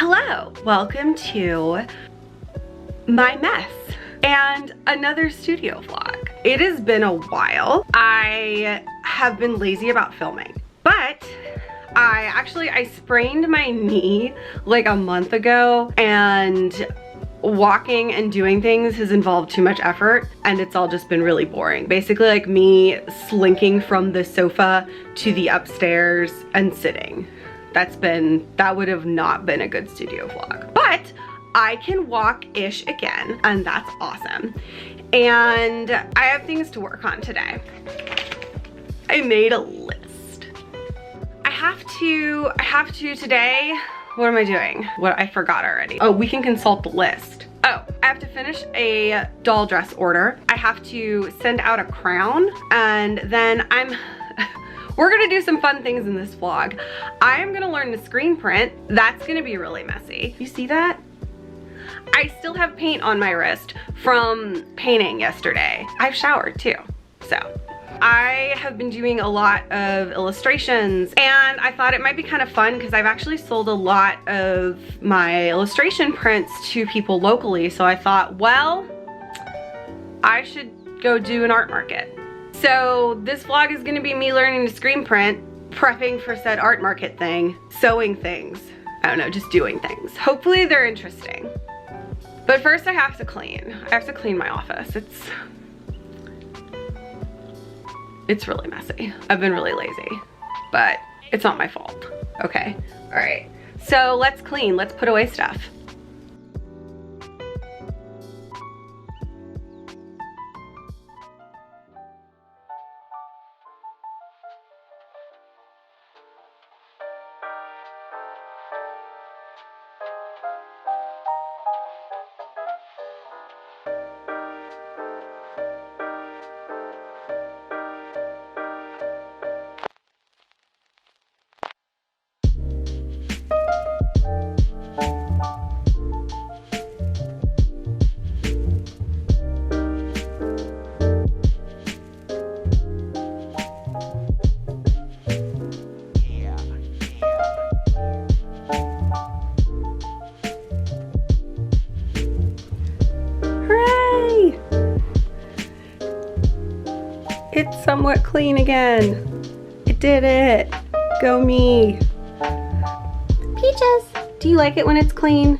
Hello, welcome to my mess and another studio vlog. It has been a while. I have been lazy about filming, but I sprained my knee like a month ago, and walking and doing things has involved too much effort, and it's all just been really boring. Basically like me slinking from the sofa to the upstairs and sitting. That would have not been a good studio vlog. But I can walk-ish again, and that's awesome. And I have things to work on today. I made a list. I have to today, what am I doing? I forgot already. Oh, we can consult the list. Oh, I have to finish a doll dress order. I have to send out a crown, and then we're gonna do some fun things in this vlog. I am gonna learn to screen print. That's gonna be really messy. You see that? I still have paint on my wrist from painting yesterday. I've showered too, so. I have been doing a lot of illustrations, and I thought it might be kind of fun because I've actually sold a lot of my illustration prints to people locally, so I thought, well, I should go do an art market. So this vlog is gonna be me learning to screen print, prepping for said art market thing, sewing things. I don't know, just doing things. Hopefully they're interesting. But first I have to clean. I have to clean my office. It's really messy. I've been really lazy, but it's not my fault. Okay, all right. So let's clean, let's put away stuff. It's somewhat clean again. It did it. Go me. Peaches, do you like it when it's clean?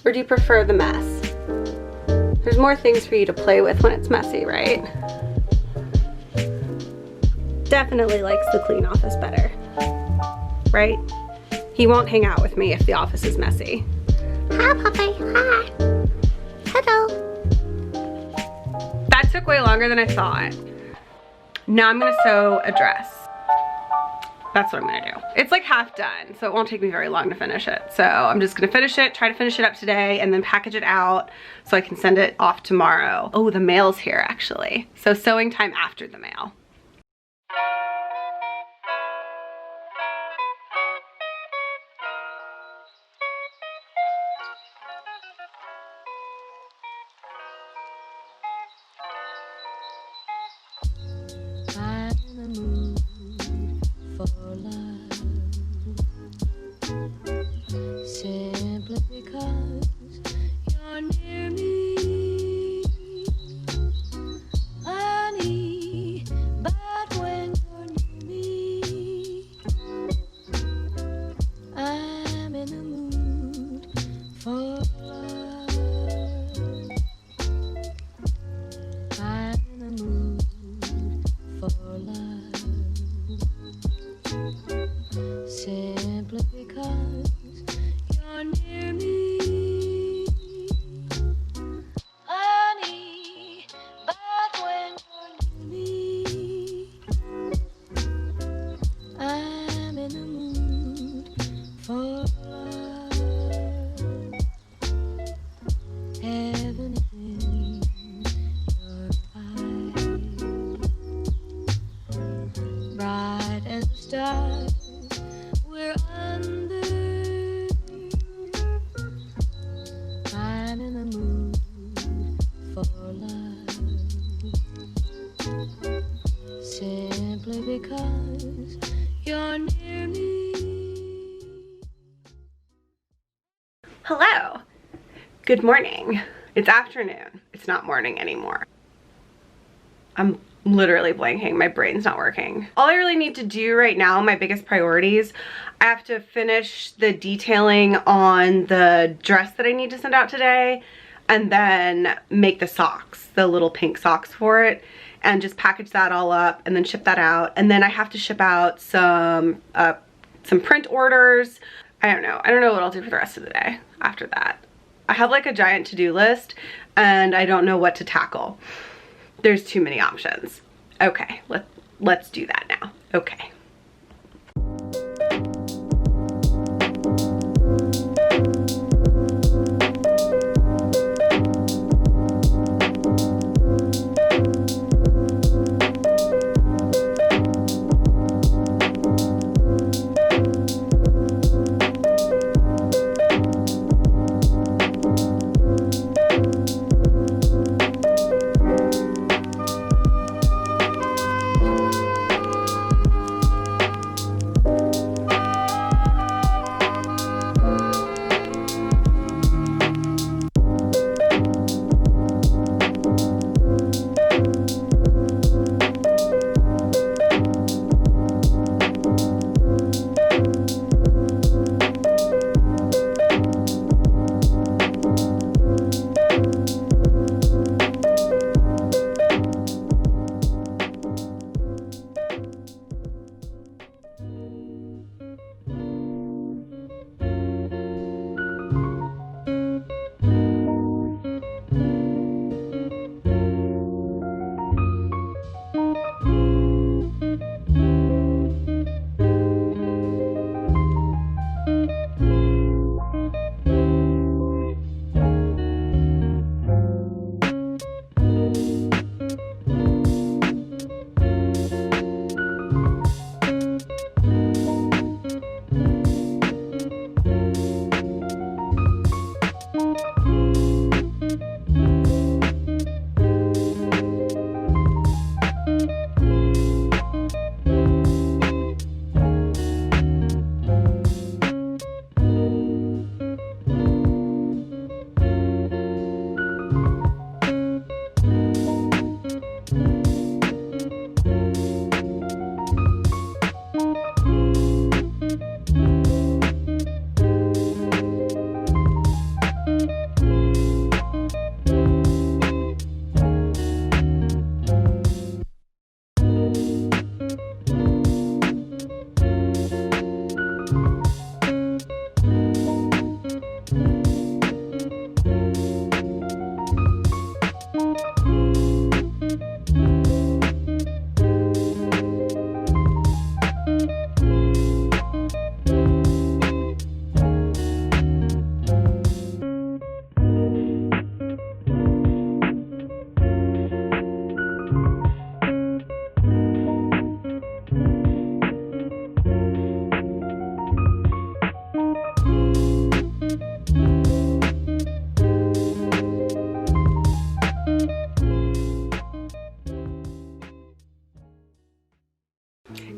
Or do you prefer the mess? There's more things for you to play with when it's messy, right? Definitely likes the clean office better, right? He won't hang out with me if the office is messy. Hi, Puppy. Hi. Hello. That took way longer than I thought. Now I'm gonna sew a dress. That's what I'm gonna do. It's like half done, so it won't take me very long to finish it. So I'm just gonna finish it, try to finish it up today, and then package it out so I can send it off tomorrow. Oh, the mail's here actually. So sewing time after the mail. Simply because you're near me, honey. But when you're near me, I'm in the mood for love. I'm in the mood for love. Simply because you're near me, honey. But when you're near me, I'm in the mood for love. Heaven is in your eyes, bright as the stars. We're under. I'm in the mood for love, simply because you're near me. Hello. Good morning. It's afternoon. It's not morning anymore. I'm literally blanking. My brain's not working. All I really need to do right now, my biggest priorities, I have to finish the detailing on the dress that I need to send out today, and then make the socks, the little pink socks for it, and just package that all up and then ship that out. And then I have to ship out some print orders. I don't know what I'll do for the rest of the day after that. I have like a giant to-do list and I don't know what to tackle. There's too many options. Okay, let's do that now. Okay.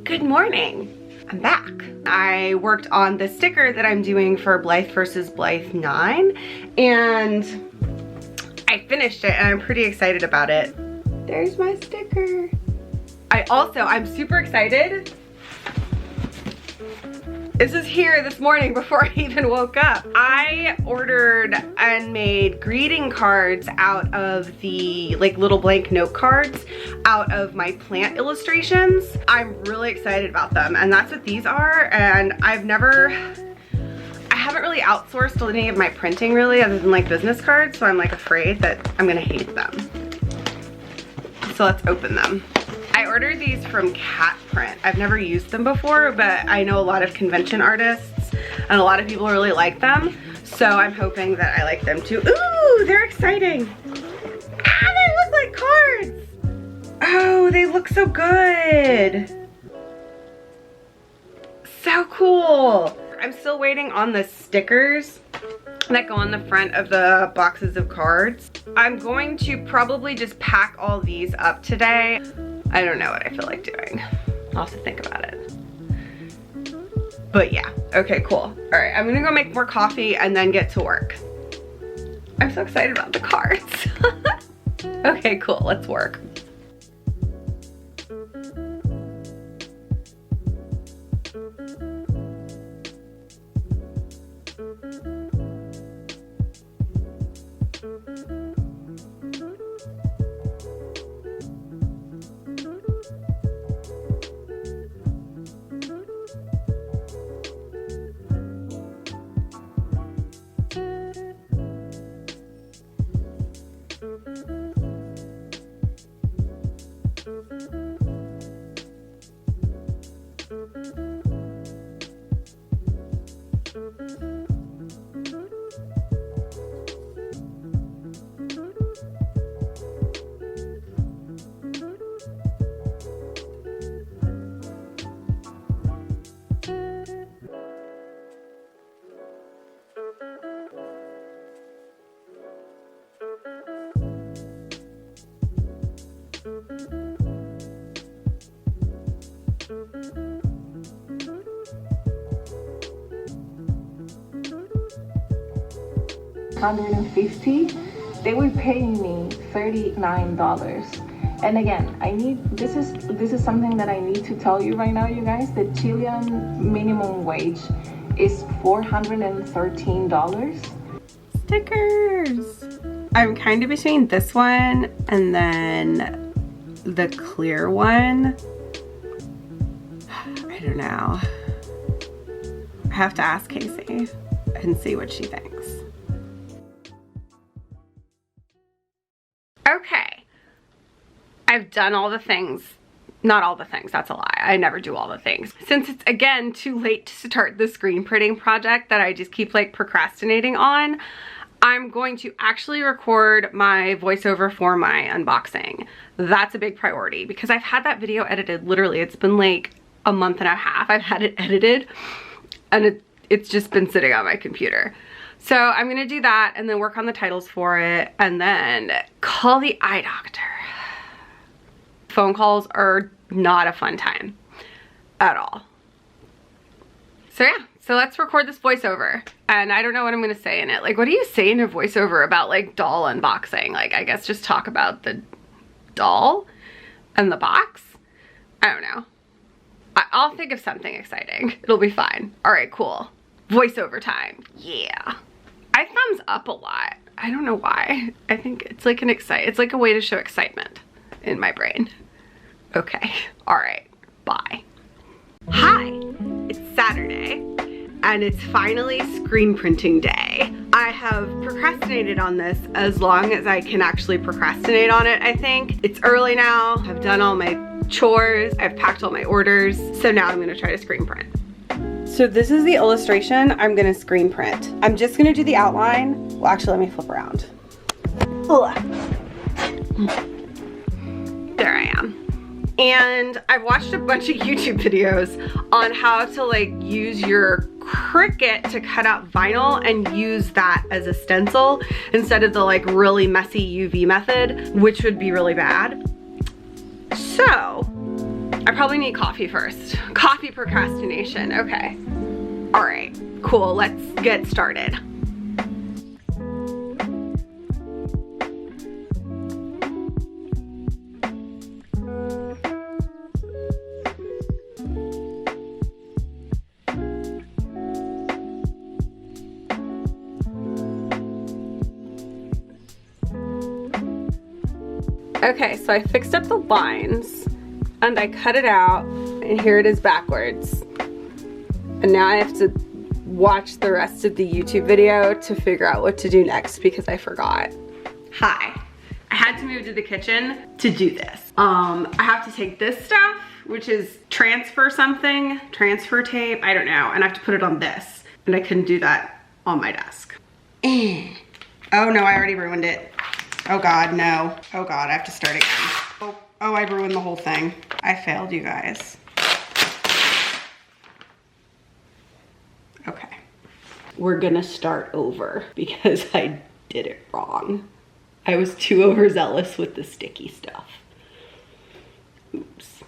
Good morning. I'm back. I worked on the sticker that I'm doing for Blythe versus Blythe 9 and I finished it and I'm pretty excited about it. There's my sticker. I'm super excited. This is here this morning before I even woke up. I ordered and made greeting cards out of the little blank note cards out of my plant illustrations. I'm really excited about them and that's what these are. And I haven't really outsourced any of my printing really other than business cards. So I'm afraid that I'm gonna hate them. So let's open them. I ordered these from Cat Print. I've never used them before, but I know a lot of convention artists and a lot of people really like them. So I'm hoping that I like them too. Ooh, they're exciting. Ah, they look like cards. Oh, they look so good. So cool. I'm still waiting on the stickers that go on the front of the boxes of cards. I'm going to probably just pack all these up today. I don't know what I feel like doing. I'll have to think about it. But yeah, okay, cool. All right, I'm gonna go make more coffee and then get to work. I'm so excited about the cards. Okay, cool, let's work. $150, they were paying me $39. And again, this is something that I need to tell you right now, you guys. The Chilean minimum wage is $413. Stickers. I'm kind of between this one and then the clear one. I don't know. I have to ask Casey and see what she thinks. Okay, I've done all the things. Not all the things, that's a lie. I never do all the things. Since it's, again, too late to start the screen printing project that I just keep like procrastinating on, I'm going to actually record my voiceover for my unboxing. That's a big priority because I've had that video edited, literally, it's been like a month and a half I've had it edited, and it's just been sitting on my computer. So I'm gonna do that and then work on the titles for it and then call the eye doctor. Phone calls are not a fun time at all. So yeah, so let's record this voiceover. And I don't know what I'm gonna say in it. Like, what do you say in a voiceover about like doll unboxing? Like, I guess just talk about the doll and the box? I don't know. I'll think of something exciting. It'll be fine. All right, cool. Voiceover time, yeah. I thumbs up a lot. I don't know why. I think it's like it's like a way to show excitement in my brain. Okay, all right, bye. Hi, it's Saturday and it's finally screen printing day. I have procrastinated on this as long as I can actually procrastinate on it, I think. It's early now, I've done all my chores, I've packed all my orders, so now I'm gonna try to screen print. So this is the illustration I'm gonna screen print. I'm just gonna do the outline. Well, actually, let me flip around. There I am. And I've watched a bunch of YouTube videos on how to like use your Cricut to cut out vinyl and use that as a stencil instead of the like really messy UV method, which would be really bad. So I probably need coffee first. Coffee procrastination, okay. All right, cool, let's get started. Okay, so I fixed up the lines and I cut it out and here it is backwards. And now I have to watch the rest of the YouTube video to figure out what to do next because I forgot. Hi, I had to move to the kitchen to do this. I have to take this stuff, which is transfer tape, I don't know, and I have to put it on this. And I couldn't do that on my desk. Oh no, I already ruined it. Oh God, no. Oh God, I have to start again. Oh, I ruined the whole thing. I failed, you guys. Okay. We're gonna start over because I did it wrong. I was too overzealous with the sticky stuff. Oops.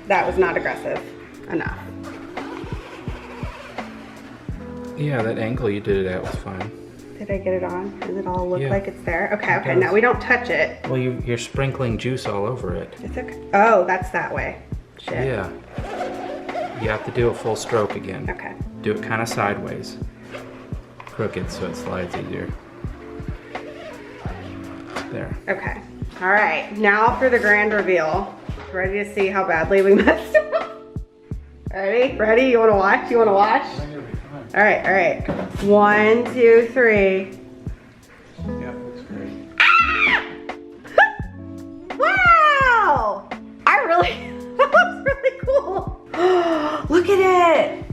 that was not aggressive enough. Yeah, that angle you did it at was fine. Did I get it on? Does it all look Yeah. like it's there? Okay, It okay, does. now we don't touch it. Well, you're sprinkling juice all over it. It's okay. Oh, that's that way. Shit. Yeah. You have to do a full stroke again. Okay. Do it kind of sideways. Crooked so it slides easier. There. Okay. All right, now for the grand reveal. Ready to see how badly we messed up? Ready? Ready? You wanna watch? You wanna watch? All right, all right. 1, 2, 3. Yeah, looks great. Wow! I really, that looks really cool. Look at it.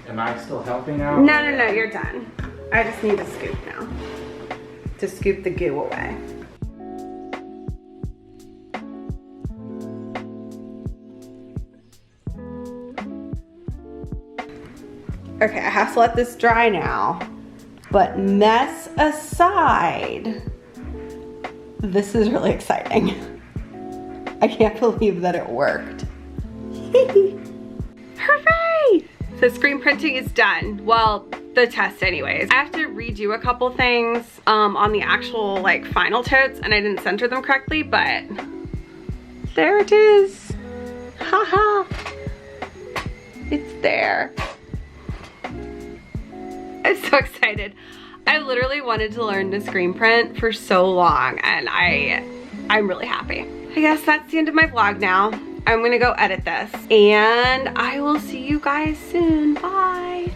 Am I still helping out? No, no, no, you're done. I just need to scoop now. To scoop the goo away. Okay, I have to let this dry now. But mess aside, this is really exciting. I can't believe that it worked. Hooray! So screen printing is done. Well, the test anyways. I have to redo a couple things on the actual like final totes, and I didn't center them correctly, but there it is. Haha. It's there. I'm so excited. I literally wanted to learn to screen print for so long, and I'm really happy. I guess that's the end of my vlog now. I'm gonna go edit this, and I will see you guys soon. Bye.